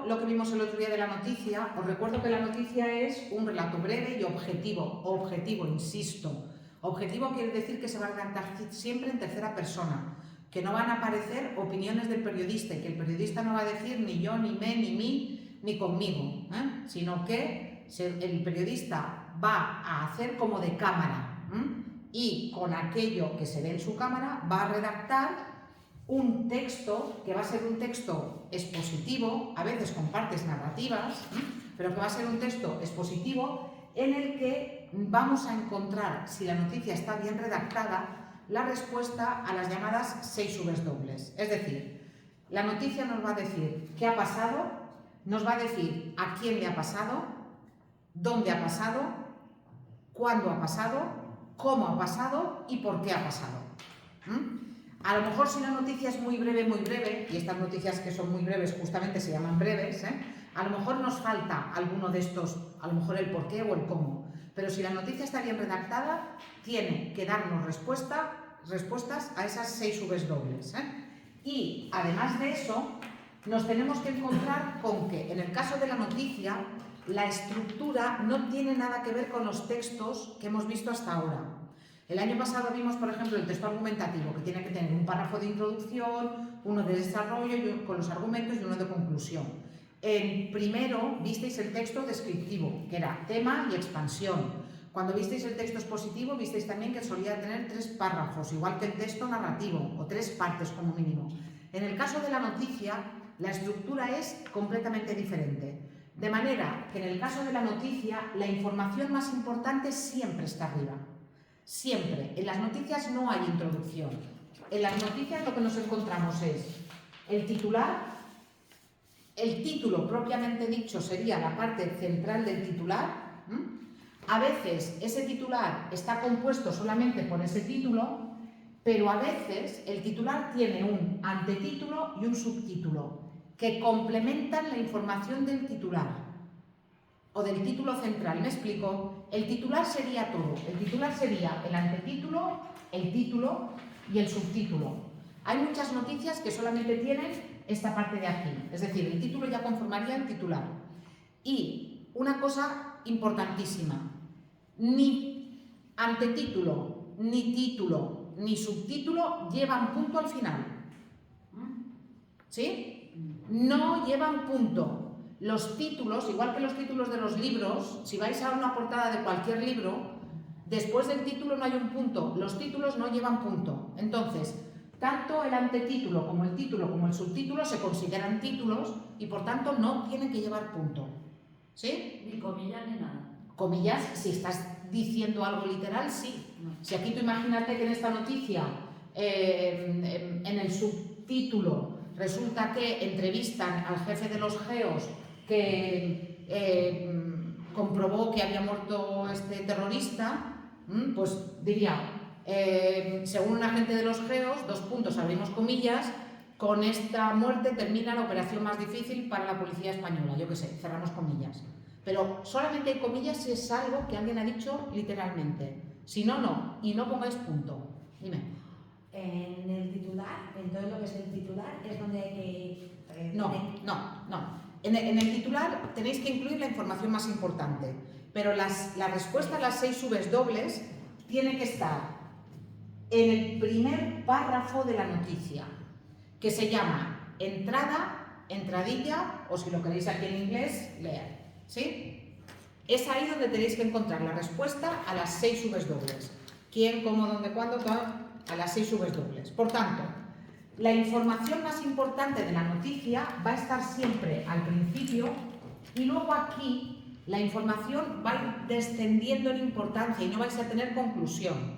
lo que vimos el otro día de la noticia, os recuerdo que la noticia es un relato breve y objetivo. Objetivo, insisto. Objetivo quiere decir que se va a redactar siempre en tercera persona, que no van a aparecer opiniones del periodista y que el periodista no va a decir ni yo, ni me, ni mí, ni conmigo, sino que el periodista va a hacer como de cámara y con aquello que se ve en su cámara va a redactar un texto que va a ser un texto expositivo, a veces con partes narrativas, pero que va a ser un texto expositivo en el que vamos a encontrar, si la noticia está bien redactada, la respuesta a las llamadas 6 W. Es decir, la noticia nos va a decir qué ha pasado, nos va a decir a quién le ha pasado, dónde ha pasado, cuándo ha pasado, cómo ha pasado y por qué ha pasado. A lo mejor si la noticia es muy breve, y estas noticias que son muy breves justamente se llaman breves, a lo mejor nos falta alguno de estos, a lo mejor el por qué o el cómo. Pero si la noticia está bien redactada, tiene que darnos respuestas a esas 6 W. Y además de eso, nos tenemos que encontrar con que en el caso de la noticia, la estructura no tiene nada que ver con los textos que hemos visto hasta ahora. El año pasado vimos, por ejemplo, el texto argumentativo, que tiene que tener un párrafo de introducción, uno de desarrollo con los argumentos y uno de conclusión. En primero visteis el texto descriptivo, que era tema y expansión. Cuando visteis el texto expositivo, visteis también que solía tener 3 párrafos, igual que el texto narrativo, o 3 partes como mínimo. En el caso de la noticia, la estructura es completamente diferente. De manera que en el caso de la noticia, la información más importante siempre está arriba. Siempre. En las noticias no hay introducción. En las noticias lo que nos encontramos es el titular. El título propiamente dicho sería la parte central del titular. A veces ese titular está compuesto solamente por ese título, pero a veces el titular tiene un antetítulo y un subtítulo que complementan la información del titular o del título central. ¿Me explico? El titular sería todo. El titular sería el antetítulo, el título y el subtítulo. Hay muchas noticias que solamente tienen esta parte de aquí. Es decir, el título ya conformaría el titular. Y una cosa importantísima. Ni antetítulo, ni título, ni subtítulo llevan punto al final. ¿Sí? No llevan punto. Los títulos, igual que los títulos de los libros, si vais a una portada de cualquier libro, después del título no hay un punto, los títulos no llevan punto. Entonces, tanto el antetítulo como el título como el subtítulo se consideran títulos y por tanto no tienen que llevar punto. ¿Sí? Ni comillas ni nada. Comillas, si estás diciendo algo literal, sí. Si aquí tú imagínate que en esta noticia, en el subtítulo, resulta que entrevistan al jefe de los GEOs que comprobó que había muerto este terrorista, pues diría, según un agente de los GEOs, 2 puntos, abrimos comillas, con esta muerte termina la operación más difícil para la policía española, yo qué sé, cerramos comillas. Pero solamente hay comillas si es algo que alguien ha dicho literalmente. Si no, no. Y no pongáis punto. Dime. En el titular, en todo lo que es el titular, es donde hay que... No. En el titular tenéis que incluir la información más importante, pero la respuesta a las 6 W tiene que estar en el primer párrafo de la noticia, que se llama entrada, entradilla, o si lo queréis aquí en inglés, leer. ¿Sí? Es ahí donde tenéis que encontrar la respuesta a las 6 W. ¿Quién, cómo, dónde, cuándo? A las 6 W. Por tanto, la información más importante de la noticia va a estar siempre al principio y luego aquí la información va a ir descendiendo en importancia y no vais a tener conclusión.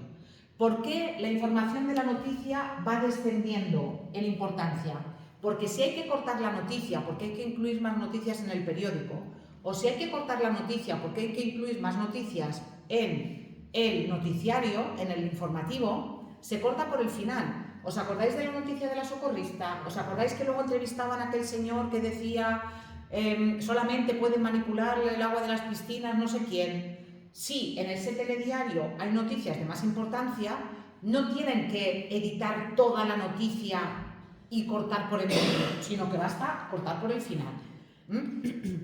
¿Por qué la información de la noticia va descendiendo en importancia? Porque si hay que cortar la noticia, porque hay que incluir más noticias en el periódico, o si hay que cortar la noticia porque hay que incluir más noticias en el noticiario, en el informativo, se corta por el final. ¿Os acordáis de la noticia de la socorrista? ¿Os acordáis que luego entrevistaban a aquel señor que decía solamente pueden manipular el agua de las piscinas no sé quién? Si en ese telediario hay noticias de más importancia, no tienen que editar toda la noticia y cortar por el medio, sino que basta cortar por el final.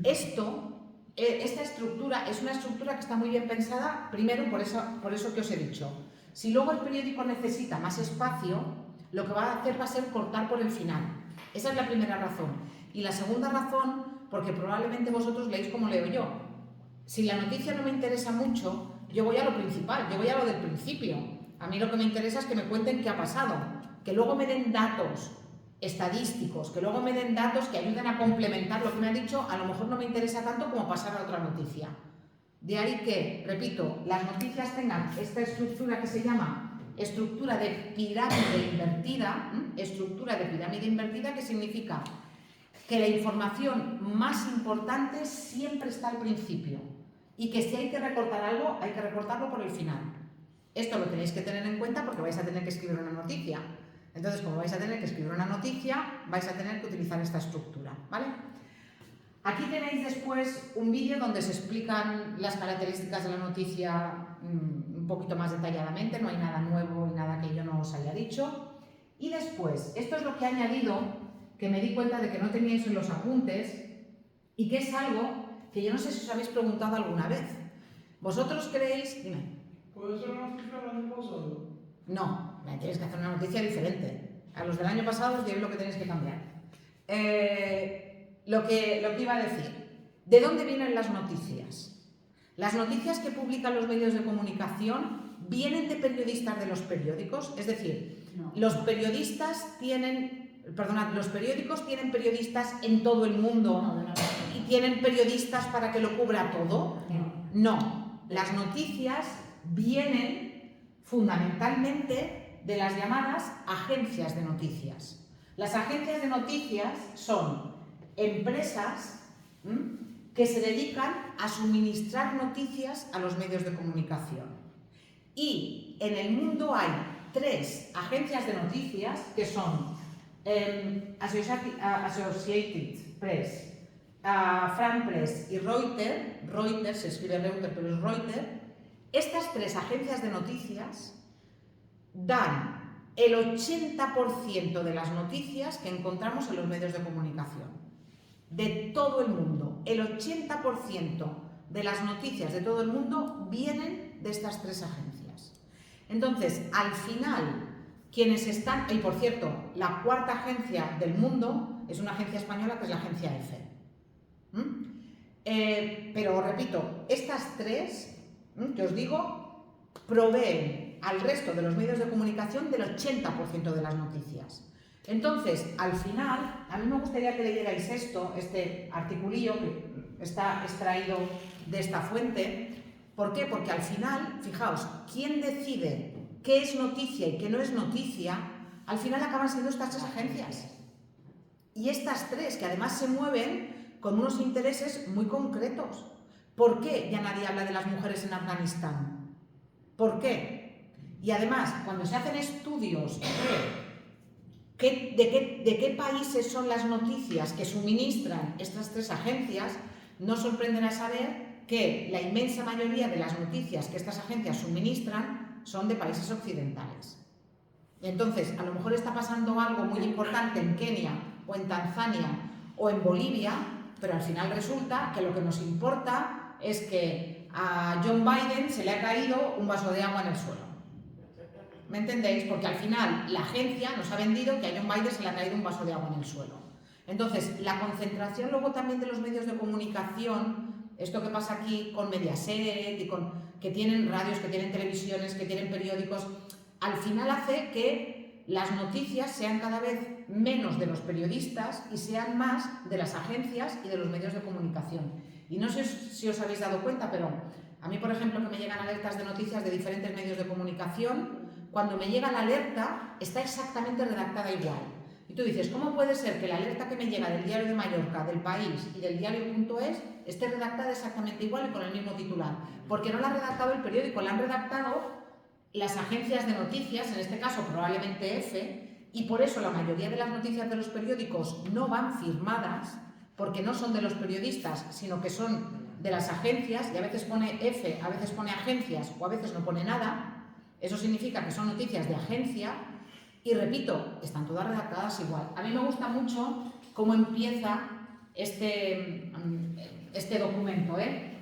Esta estructura es una estructura que está muy bien pensada, primero por eso que os he dicho. Si luego el periódico necesita más espacio, lo que va a hacer va a ser cortar por el final. Esa es la primera razón. Y la segunda razón, porque probablemente vosotros leéis como leo yo. Si la noticia no me interesa mucho, yo voy a lo principal, yo voy a lo del principio. A mí lo que me interesa es que me cuenten qué ha pasado, que luego me den datos estadísticos, que luego me den datos que ayuden a complementar lo que me ha dicho, a lo mejor no me interesa tanto como pasar a otra noticia. De ahí que, repito, las noticias tengan esta estructura que se llama estructura de pirámide invertida, que significa que la información más importante siempre está al principio y que si hay que recortar algo, hay que recortarlo por el final. Esto lo tenéis que tener en cuenta porque vais a tener que escribir una noticia. Entonces, como vais a tener que escribir una noticia, vais a tener que utilizar esta estructura, ¿vale? Aquí tenéis después un vídeo donde se explican las características de la noticia un poquito más detalladamente, no hay nada nuevo y nada que yo no os haya dicho. Y después, esto es lo que he añadido, que me di cuenta de que no teníais en los apuntes y que es algo que yo no sé si os habéis preguntado alguna vez. ¿Vosotros creéis? Dime. ¿Puede ser una noticia del año pasado? No, me tenéis que hacer una noticia diferente. A los del año pasado os diré lo que tenéis que cambiar. Lo que iba a decir. ¿De dónde vienen las noticias? Las noticias que publican los medios de comunicación vienen de periodistas de los periódicos, es decir, No. los periódicos tienen periodistas en todo el mundo y tienen periodistas para que lo cubra todo. No, las noticias vienen fundamentalmente de las llamadas agencias de noticias. Las agencias de noticias son empresas que se dedican a suministrar noticias a los medios de comunicación. Y en el mundo hay 3 agencias de noticias que son Associated Press, France Press y Reuters. Reuters se escribe Reuters, pero es Reuters. Estas 3 agencias de noticias dan el 80% de las noticias que encontramos en los medios de comunicación. De todo el mundo. El 80% de las noticias de todo el mundo vienen de estas 3 agencias. Entonces, al final, quienes están... Y por cierto, la 4ª agencia del mundo es una agencia española que es la agencia EFE. Pero repito, estas 3... que os digo, proveen al resto de los medios de comunicación del 80% de las noticias. Entonces, al final, a mí me gustaría que leyerais este articulillo que está extraído de esta fuente. ¿Por qué? Porque al final, fijaos, ¿quién decide qué es noticia y qué no es noticia? Al final acaban siendo estas 3 agencias. Y estas 3, que además se mueven con unos intereses muy concretos. ¿Por qué ya nadie habla de las mujeres en Afganistán? ¿Por qué? Y además, cuando se hacen estudios de qué países son las noticias que suministran estas 3 agencias, no sorprenderá saber que la inmensa mayoría de las noticias que estas agencias suministran son de países occidentales. Entonces, a lo mejor está pasando algo muy importante en Kenia o en Tanzania o en Bolivia, pero al final resulta que lo que nos importa es que a John Biden se le ha caído un vaso de agua en el suelo. ¿Me entendéis? Porque al final la agencia nos ha vendido que a John Biden se le ha caído un vaso de agua en el suelo. Entonces, la concentración luego también de los medios de comunicación, esto que pasa aquí con Mediaset y que tienen radios, que tienen televisiones, que tienen periódicos, al final hace que las noticias sean cada vez menos de los periodistas y sean más de las agencias y de los medios de comunicación. Y no sé si os habéis dado cuenta, pero a mí, por ejemplo, que me llegan alertas de noticias de diferentes medios de comunicación, cuando me llega la alerta está exactamente redactada igual. Y tú dices, ¿cómo puede ser que la alerta que me llega del Diario de Mallorca, del País y del Diario.es esté redactada exactamente igual y con el mismo titular? Porque no la ha redactado el periódico, la han redactado las agencias de noticias, en este caso probablemente EFE, y por eso la mayoría de las noticias de los periódicos no van firmadas, porque no son de los periodistas, sino que son de las agencias, y a veces pone EFE, a veces pone agencias o a veces no pone nada. Eso significa que son noticias de agencia y, repito, están todas redactadas igual. A mí me gusta mucho cómo empieza este documento,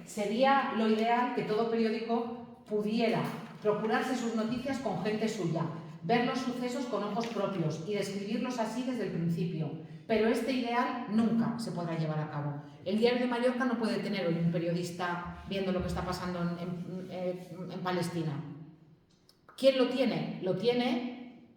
sería lo ideal que todo periódico pudiera procurarse sus noticias con gente suya, ver los sucesos con ojos propios y describirlos así desde el principio. Pero este ideal nunca se podrá llevar a cabo. El Diario de Mallorca no puede tener hoy un periodista viendo lo que está pasando en Palestina. ¿Quién lo tiene? Lo tiene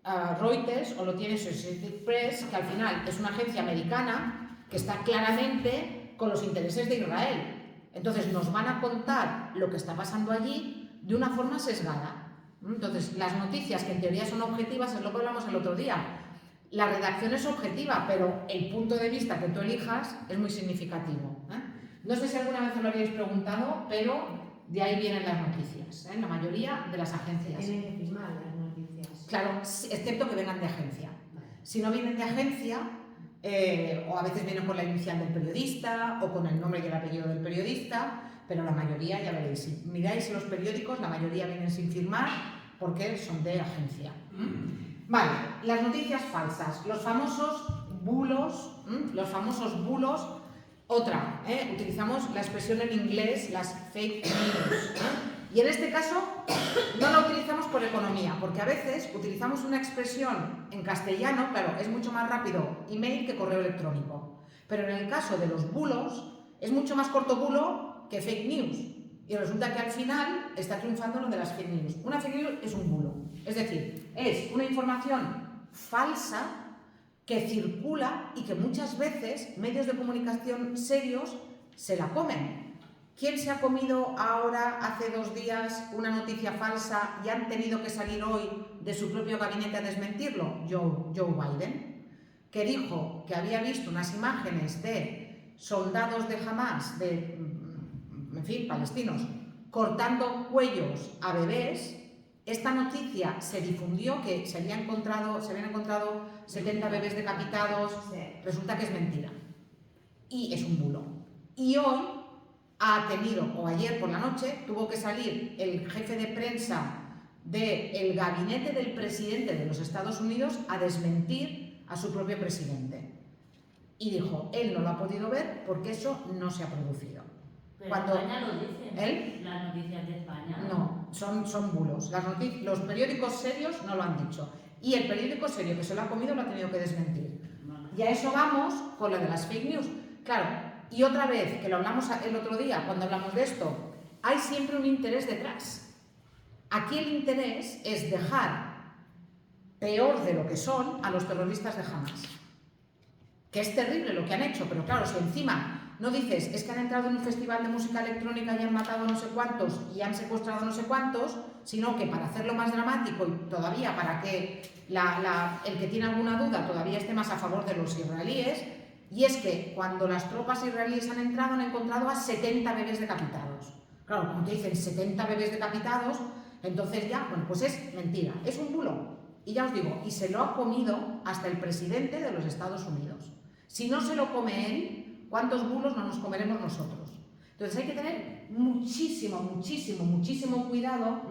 Reuters o lo tiene Associated Press, que al final es una agencia americana que está claramente con los intereses de Israel. Entonces nos van a contar lo que está pasando allí de una forma sesgada. Entonces las noticias que en teoría son objetivas, es lo que hablamos el otro día. La redacción es objetiva, pero el punto de vista que tú elijas es muy significativo. No sé si alguna vez os lo habéis preguntado, pero de ahí vienen las noticias, la mayoría de las agencias. Tienen que firmar las noticias. Claro, excepto que vengan de agencia. Vale. Si no vienen de agencia, o a veces vienen con la inicial del periodista o con el nombre y el apellido del periodista, pero la mayoría, ya veréis, si miráis los periódicos, la mayoría vienen sin firmar porque son de agencia. Vale, las noticias falsas, los famosos bulos, otra, utilizamos la expresión en inglés, las fake news, y en este caso no la utilizamos por economía, porque a veces utilizamos una expresión en castellano, claro, es mucho más rápido email que correo electrónico, pero en el caso de los bulos, es mucho más corto bulo que fake news, y resulta que al final está triunfando lo de las fake news. Una fake news es un bulo, es decir, es una información falsa que circula y que muchas veces medios de comunicación serios se la comen. ¿Quién se ha comido ahora, hace 2 días, una noticia falsa y han tenido que salir hoy de su propio gabinete a desmentirlo? Joe Biden, que dijo que había visto unas imágenes de soldados de Hamás, palestinos, cortando cuellos a bebés. Esta noticia se difundió que se habían encontrado 70 bebés decapitados, resulta que es mentira y es un bulo. Y hoy ha tenido, o ayer por la noche, tuvo que salir el jefe de prensa del gabinete del presidente de los Estados Unidos a desmentir a su propio presidente. Y dijo, él no lo ha podido ver porque eso no se ha producido. Pero España lo dice. Las noticias de España. No, son bulos. Los periódicos serios no lo han dicho. Y el periódico serio que se lo ha comido lo ha tenido que desmentir. Y a eso vamos con lo de las fake news. Claro, y otra vez, que lo hablamos el otro día cuando hablamos de esto, hay siempre un interés detrás. Aquí el interés es dejar peor de lo que son a los terroristas de Hamás. Que es terrible lo que han hecho, pero claro, si encima no dices, es que han entrado en un festival de música electrónica y han matado no sé cuántos y han secuestrado no sé cuántos, sino que para hacerlo más dramático y todavía para que el que tiene alguna duda todavía esté más a favor de los israelíes, y es que cuando las tropas israelíes han entrado han encontrado a 70 bebés decapitados. Claro, como te dicen 70 bebés decapitados, entonces ya, bueno, pues es mentira, es un bulo. Y ya os digo, y se lo ha comido hasta el presidente de los Estados Unidos. Si no se lo come él, ¿cuántos bulos no nos comeremos nosotros? Entonces hay que tener muchísimo cuidado,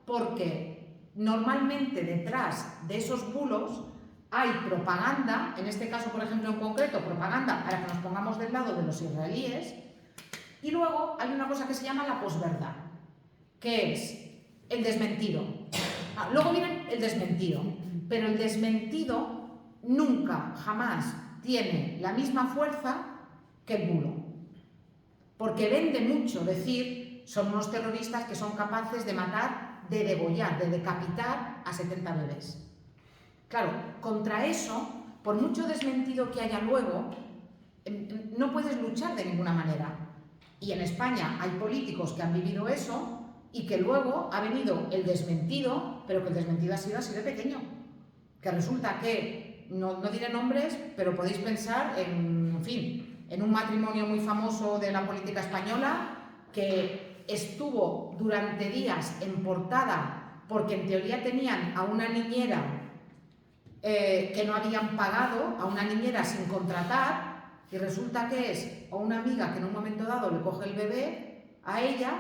porque normalmente detrás de esos bulos hay propaganda, en este caso, por ejemplo, en concreto, propaganda para que nos pongamos del lado de los israelíes, y luego hay una cosa que se llama la posverdad, que es el desmentido. Luego viene el desmentido, pero el desmentido nunca, jamás tiene la misma fuerza que el bulo, porque vende mucho decir son unos terroristas que son capaces de matar, de degollar, de decapitar a 70 bebés. Claro, contra eso, por mucho desmentido que haya luego, no puedes luchar de ninguna manera. Y en España hay políticos que han vivido eso y que luego ha venido el desmentido, pero que el desmentido ha sido así de pequeño, que resulta que no diré nombres, pero podéis pensar en un matrimonio muy famoso de la política española que estuvo durante días en portada porque en teoría tenían a una niñera que no habían pagado, a una niñera sin contratar, y resulta que es o una amiga que en un momento dado le coge el bebé a ella.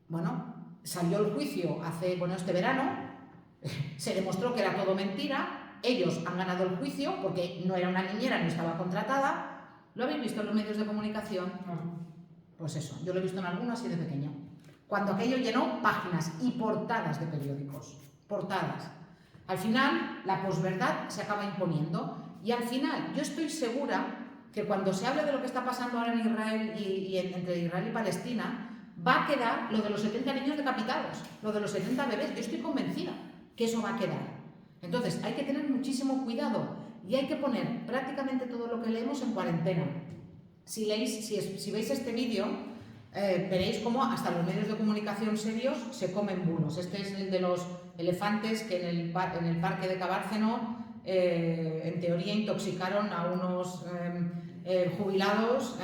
Bueno, salió el juicio este verano, se demostró que era todo mentira. ellos han ganado el juicio porque no era una niñera, no estaba contratada. ¿Lo habéis visto en los medios de comunicación? Pues eso, yo lo he visto en algunos así de pequeño. Cuando aquello llenó páginas y portadas de periódicos. Portadas. Al final, la posverdad se acaba imponiendo y al final yo estoy segura que cuando se hable de lo que está pasando ahora en Israel y entre Israel y Palestina, va a quedar lo de los 70 niños decapitados, lo de los 70 bebés. Yo estoy convencida que eso va a quedar. Entonces, hay que tener muchísimo cuidado y hay que poner prácticamente todo lo que leemos en cuarentena. Si veis este vídeo, veréis cómo hasta los medios de comunicación serios se comen bulos. Este es el de los elefantes que en el parque de Cabárceno, en teoría, intoxicaron a unos jubilados.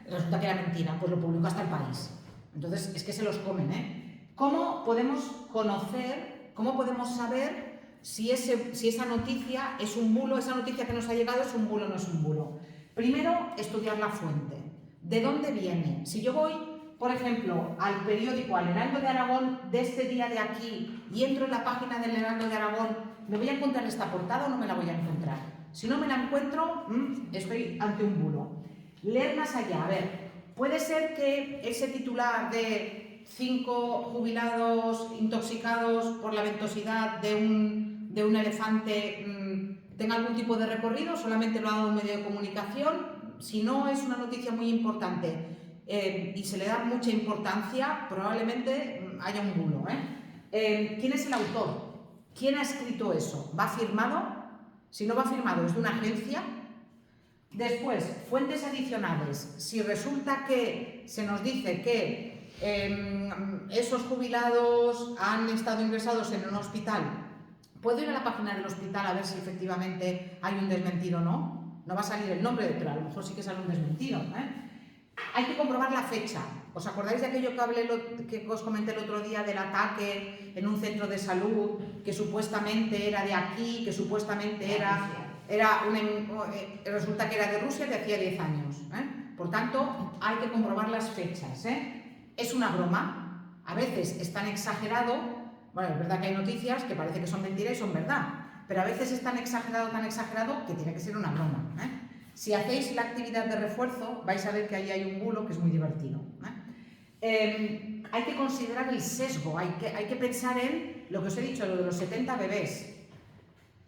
Resulta que era mentira, pues lo publicó hasta El País. Entonces, es que se los comen. ¿Cómo podemos conocer, cómo podemos saber si esa noticia es un bulo, esa noticia que nos ha llegado es un bulo o no es un bulo? Primero, estudiar la fuente. ¿De dónde viene? Si yo voy, por ejemplo, al periódico, al Heraldo de Aragón, de este día de aquí, y entro en la página del Heraldo de Aragón, ¿me voy a encontrar esta portada o no me la voy a encontrar? Si no me la encuentro, estoy ante un bulo. Leer más allá. A ver, puede ser que ese titular de 5 jubilados intoxicados por la ventosidad de un elefante tenga algún tipo de recorrido, solamente lo ha dado un medio de comunicación. Si no es una noticia muy importante y se le da mucha importancia, probablemente haya un bulo. ¿Quién es el autor? ¿Quién ha escrito eso? ¿Va firmado? Si no va firmado, es de una agencia. Después, fuentes adicionales. Si resulta que se nos dice que esos jubilados han estado ingresados en un hospital, ¿puedo ir a la página del hospital a ver si efectivamente hay un desmentido o no? No va a salir el nombre, pero a lo mejor sí que sale un desmentido. Hay que comprobar la fecha. ¿Os acordáis de aquello que os comenté el otro día del ataque en un centro de salud que supuestamente era de aquí, que supuestamente resulta que era de Rusia de hacía 10 años? Por tanto, hay que comprobar las fechas. Es una broma. A veces es tan exagerado. Bueno, es verdad que hay noticias que parece que son mentiras y son verdad, pero a veces es tan exagerado que tiene que ser una broma. Si hacéis la actividad de refuerzo, vais a ver que ahí hay un bulo que es muy divertido. Hay que considerar el sesgo, hay que pensar en lo que os he dicho, lo de los 70 bebés.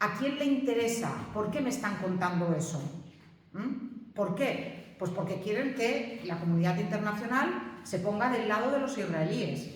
¿A quién le interesa? ¿Por qué me están contando eso? ¿Por qué? Pues porque quieren que la comunidad internacional se ponga del lado de los israelíes.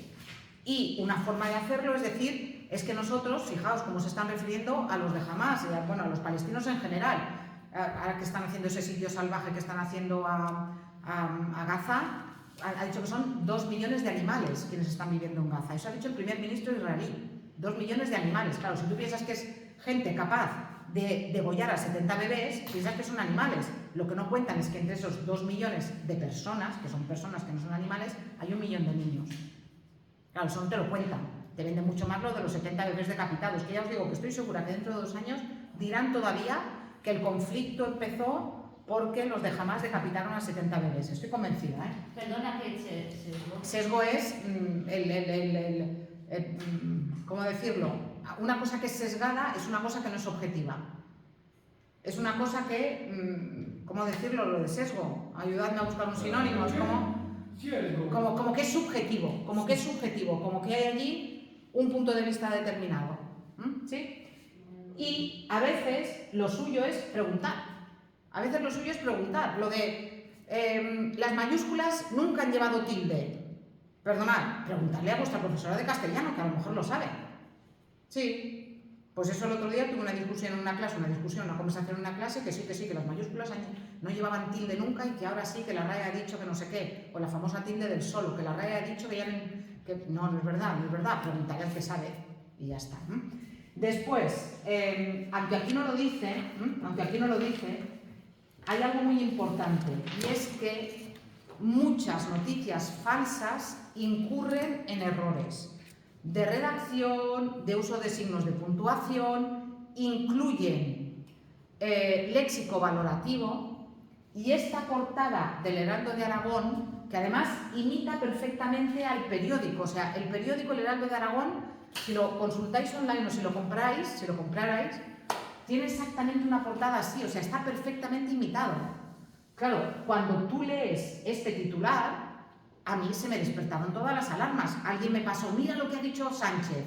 Y una forma de hacerlo es decir, es que nosotros, fijaos cómo se están refiriendo a los de Hamás, a los palestinos en general, ahora que están haciendo ese sitio salvaje que están haciendo a Gaza, ha dicho que son 2 millones de animales quienes están viviendo en Gaza. Eso ha dicho el primer ministro israelí. 2 millones de animales. Claro, si tú piensas que es gente capaz de degollar a 70 bebés, piensas que son animales. Lo que no cuentan es que entre esos 2 millones de personas, que son personas que no son animales, hay 1 millón de niños. Claro, eso no te lo cuentan. Te venden mucho más lo de los 70 bebés decapitados, que ya os digo que estoy segura que dentro de 2 años dirán todavía que el conflicto empezó porque los de Hamás decapitaron a 70 bebés. Estoy convencida, Perdona, ¿qué sesgo? Sesgo es ¿cómo decirlo? Una cosa que es sesgada es una cosa que no es objetiva. Es una cosa que, ¿cómo decirlo? Lo de sesgo. Ayudadme a buscar un sinónimo. Es como que es subjetivo. Como que es subjetivo. Como que hay allí un punto de vista determinado. ¿Sí? Y a veces lo suyo es preguntar. A veces lo suyo es preguntar. Lo de las mayúsculas nunca han llevado tilde. Perdonad, preguntadle a vuestra profesora de castellano, que a lo mejor lo sabe. Sí, pues eso el otro día tuve una discusión en una clase, una conversación en una clase, que sí, que las mayúsculas no llevaban tilde nunca y que ahora sí, que la RAE ha dicho que no sé qué, o la famosa tilde del solo, que la RAE ha dicho que ya no es verdad, preguntarle al que sabe y ya está. Después, aunque aquí no lo dice, hay algo muy importante y es que muchas noticias falsas incurren en errores de redacción, de uso de signos de puntuación, incluyen léxico valorativo y esta portada del Heraldo de Aragón, que además imita perfectamente al periódico, o sea, el periódico El Heraldo de Aragón, si lo consultáis online o si lo comprarais, tiene exactamente una portada así, o sea, está perfectamente imitado. Claro, cuando tú lees este titular, a mí se me despertaron todas las alarmas. Alguien me pasó, mira lo que ha dicho Sánchez.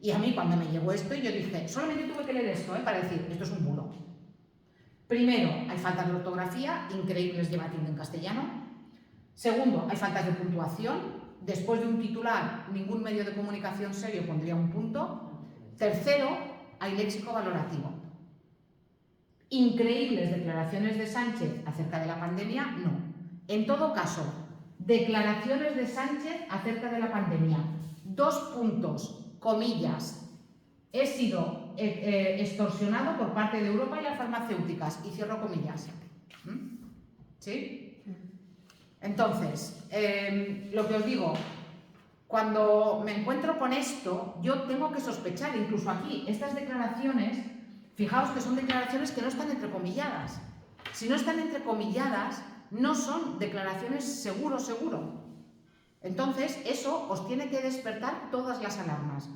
Y a mí cuando me llegó esto, yo dije, solamente tuve que leer esto para decir, esto es un bulo. Primero, hay faltas de ortografía, increíbles lleva tilde en castellano. Segundo, hay faltas de puntuación. Después de un titular, ningún medio de comunicación serio pondría un punto. Tercero, hay léxico valorativo. Increíbles declaraciones de Sánchez acerca de la pandemia, no. En todo caso, declaraciones de Sánchez acerca de la pandemia. 2 puntos, comillas. He sido extorsionado por parte de Europa y las farmacéuticas. Y cierro comillas. ¿Sí? Entonces, lo que os digo, cuando me encuentro con esto, yo tengo que sospechar, incluso aquí, estas declaraciones, fijaos que son declaraciones que no están entrecomilladas. Si no están entrecomilladas, no son declaraciones seguro. Entonces, eso os tiene que despertar todas las alarmas.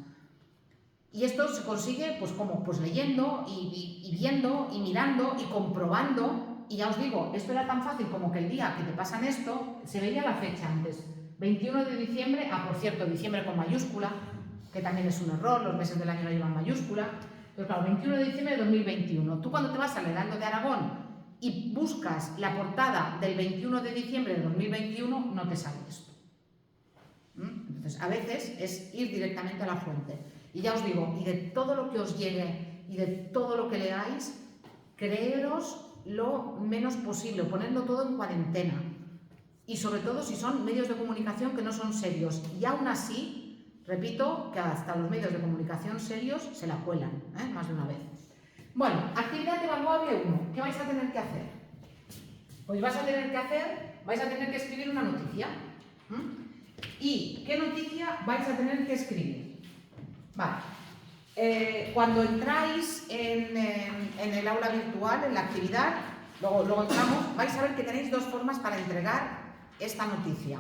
Y esto se consigue, pues como, pues leyendo y viendo y mirando y comprobando. Y ya os digo, esto era tan fácil como que el día que te pasan esto, se veía la fecha antes. 21 de diciembre, por cierto, diciembre con mayúscula, que también es un error, los meses del año no llevan mayúscula. Pero claro, 21 de diciembre de 2021. Tú cuando te vas al Heraldo de Aragón y buscas la portada del 21 de diciembre de 2021, no te sale esto. Entonces, a veces es ir directamente a la fuente. Y ya os digo, y de todo lo que os llegue y de todo lo que leáis, creeros lo menos posible, ponedlo todo en cuarentena. Y sobre todo si son medios de comunicación que no son serios. Y aún así, repito, que hasta los medios de comunicación serios se la cuelan, más de una vez. Bueno, actividad evaluable 1. ¿Qué vais a tener que hacer? Pues vais a tener que escribir una noticia. ¿Y qué noticia vais a tener que escribir? Vale. Cuando entráis en el aula virtual, en la actividad, luego entramos, vais a ver que tenéis 2 formas para entregar esta noticia.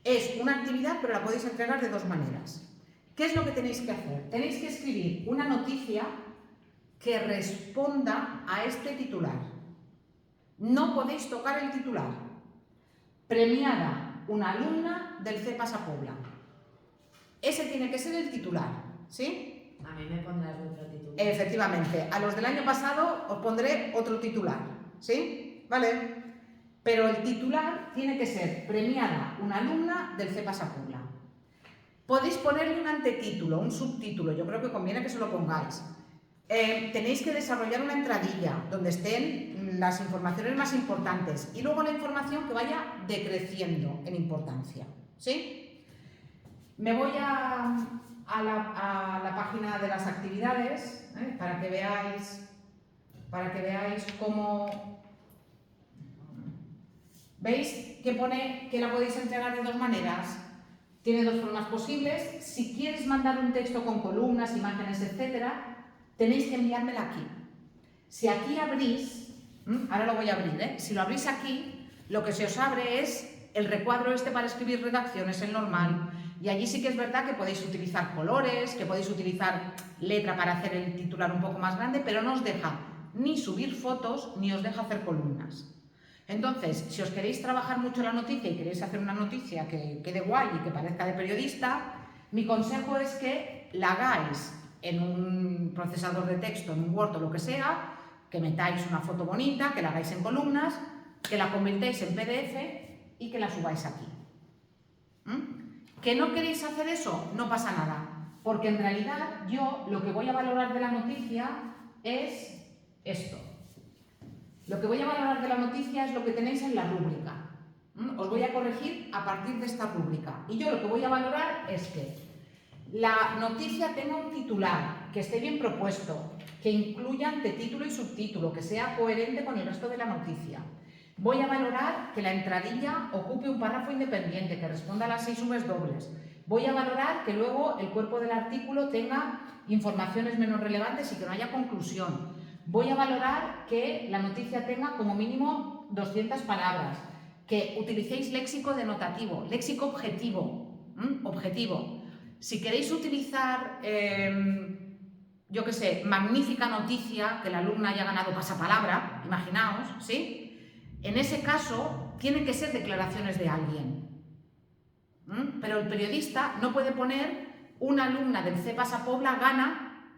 Es una actividad, pero la podéis entregar de 2 maneras. ¿Qué es lo que tenéis que hacer? Tenéis que escribir una noticia que responda a este titular. No podéis tocar el titular. Premiada una alumna del CEPAS a Puebla. Ese tiene que ser el titular, ¿sí? A mí me pondrás otro titular. Efectivamente, a los del año pasado os pondré otro titular, ¿sí? ¿Vale? Pero el titular tiene que ser premiada una alumna del CEPAS a Puebla. Podéis ponerle un antetítulo, un subtítulo, yo creo que conviene que se lo pongáis. Tenéis que desarrollar una entradilla donde estén las informaciones más importantes y luego la información que vaya decreciendo en importancia, ¿sí? Me voy a la página de las actividades para que veáis cómo... ¿Veis que pone que la podéis entregar de 2 maneras? Tiene 2 formas posibles. Si quieres mandar un texto con columnas, imágenes, etcétera, tenéis que enviármela aquí. Si aquí abrís, ahora lo voy a abrir, si lo abrís aquí, lo que se os abre es el recuadro para escribir redacciones, el normal. Y allí sí que es verdad que podéis utilizar colores, que podéis utilizar letra para hacer el titular un poco más grande, pero no os deja ni subir fotos ni os deja hacer columnas. Entonces, si os queréis trabajar mucho la noticia y queréis hacer una noticia que quede guay y que parezca de periodista, mi consejo es que la hagáis en un procesador de texto, en un Word o lo que sea, que metáis una foto bonita, que la hagáis en columnas, que la convirtáis en PDF y que la subáis aquí. ¿Que no queréis hacer eso? No pasa nada, porque en realidad yo lo que voy a valorar de la noticia es esto. Lo que voy a valorar de la noticia es lo que tenéis en la rúbrica. Os voy a corregir a partir de esta rúbrica. Y yo lo que voy a valorar es que la noticia tenga un titular, que esté bien propuesto, que incluya antetítulo y subtítulo, que sea coherente con el resto de la noticia. Voy a valorar que la entradilla ocupe un párrafo independiente, que responda a las 6 Vs dobles. Voy a valorar que luego el cuerpo del artículo tenga informaciones menos relevantes y que no haya conclusión. Voy a valorar que la noticia tenga como mínimo 200 palabras, que utilicéis léxico denotativo, léxico objetivo. Si queréis utilizar yo qué sé, magnífica noticia que la alumna haya ganado pasapalabra, imaginaos, ¿sí? En ese caso, tienen que ser declaraciones de alguien. Pero el periodista no puede poner una alumna del CEPAS a Pobla gana,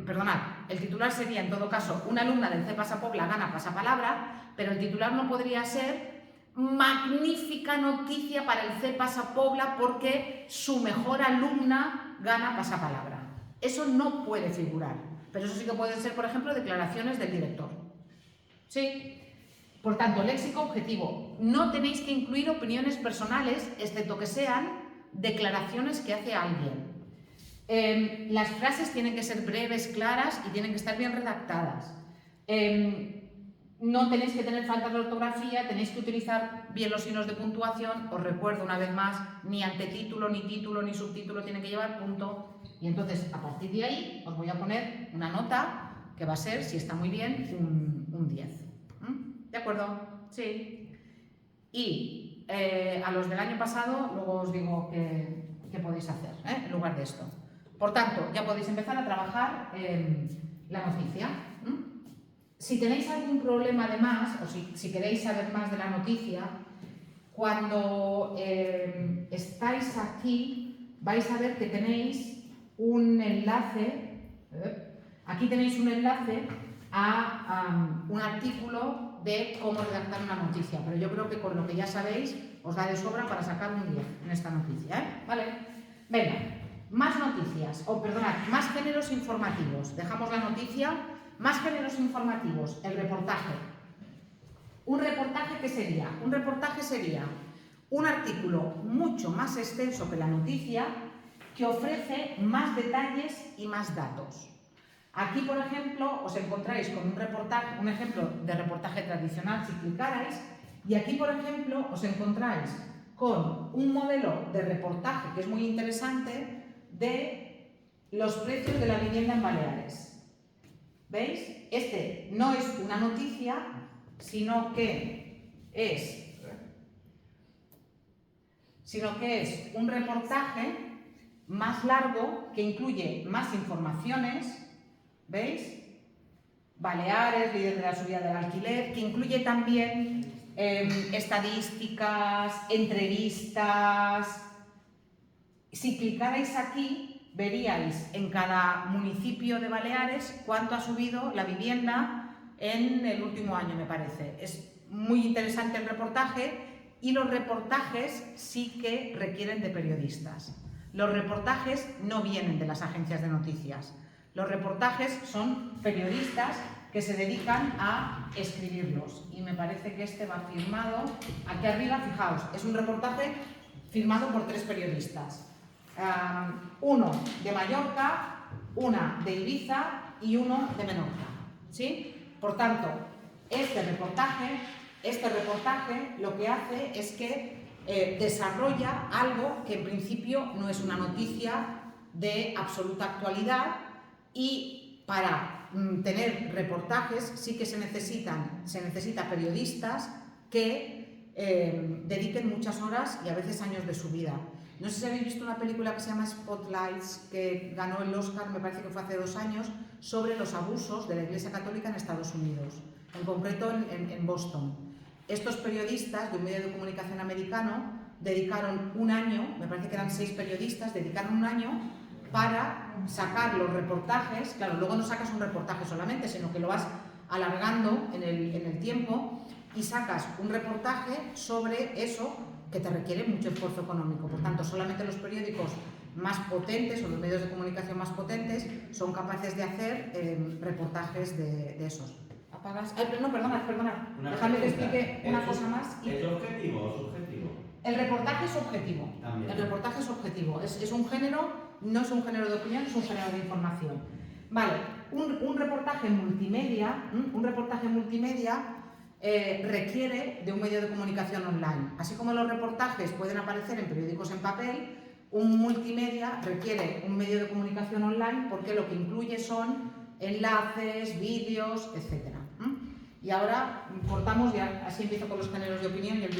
perdonad, el titular sería en todo caso una alumna del CEPAS a Pobla gana pasapalabra, pero el titular no podría ser magnífica noticia para el CEPAS a Pobla porque su mejor alumna gana pasapalabra. Eso no puede figurar, pero eso sí que pueden ser, por ejemplo, declaraciones del director. ¿Sí? Por tanto, léxico objetivo. No tenéis que incluir opiniones personales, excepto que sean declaraciones que hace alguien. Las frases tienen que ser breves, claras y tienen que estar bien redactadas. No tenéis que tener faltas de ortografía, tenéis que utilizar bien los signos de puntuación. Os recuerdo una vez más, ni antetítulo, ni subtítulo tienen que llevar punto. Y entonces, a partir de ahí, os voy a poner una nota que va a ser, si está muy bien, un 10. ¿De acuerdo? Sí. Y a los del año pasado, luego os digo qué podéis hacer, en lugar de esto. Por tanto, ya podéis empezar a trabajar la noticia. Si tenéis algún problema además, o si queréis saber más de la noticia, cuando estáis aquí, vais a ver que tenéis un enlace, aquí tenéis un enlace a un artículo de cómo redactar una noticia, pero yo creo que con lo que ya sabéis os da de sobra para sacar un 10 en esta noticia, ¿Vale? Venga, más noticias, perdonad, más géneros informativos. Dejamos la noticia, más géneros informativos, el reportaje. ¿Un reportaje qué sería? Un reportaje sería un artículo mucho más extenso que la noticia que ofrece más detalles y más datos. Aquí, por ejemplo, os encontráis con un reportaje, un ejemplo de reportaje tradicional si clicarais, y aquí, por ejemplo, os encontráis con un modelo de reportaje que es muy interesante de los precios de la vivienda en Baleares. ¿Veis? Este no es una noticia, sino que es un reportaje más largo que incluye más informaciones. ¿Veis? Baleares, líder de la subida del alquiler, que incluye también estadísticas, entrevistas. Si clicarais aquí, veríais en cada municipio de Baleares cuánto ha subido la vivienda en el último año, me parece. Es muy interesante el reportaje y los reportajes sí que requieren de periodistas. Los reportajes no vienen de las agencias de noticias. Los reportajes son periodistas que se dedican a escribirlos. Y me parece que este va firmado. Aquí arriba, fijaos, es un reportaje firmado por 3 periodistas. Uno de Mallorca, una de Ibiza y uno de Menorca. ¿Sí? Por tanto, este reportaje lo que hace es que desarrolla algo que en principio no es una noticia de absoluta actualidad. Y para tener reportajes sí que se necesita periodistas que dediquen muchas horas y a veces años de su vida. No sé si habéis visto una película que se llama Spotlights, que ganó el Oscar, me parece que fue hace 2 años, sobre los abusos de la Iglesia Católica en Estados Unidos, en concreto en Boston. Estos periodistas de un medio de comunicación americano dedicaron un año, me parece que eran 6 periodistas, dedicaron un año para sacar los reportajes. Claro, luego no sacas un reportaje solamente, sino que lo vas alargando en el tiempo y sacas un reportaje sobre eso que te requiere mucho esfuerzo económico. Por tanto, solamente los periódicos más potentes o los medios de comunicación más potentes son capaces de hacer reportajes de esos. ¿Apagas? No, perdona. Déjame que explique una cosa más. ¿Es objetivo o subjetivo? El reportaje es objetivo. También. El reportaje es objetivo. Es un género. No es un género de opinión, es un género de información. Vale, un reportaje multimedia, requiere de un medio de comunicación online. Así como los reportajes pueden aparecer en periódicos en papel, un multimedia requiere un medio de comunicación online porque lo que incluye son enlaces, vídeos, etc. Y ahora cortamos, ya así empiezo con los géneros de opinión y el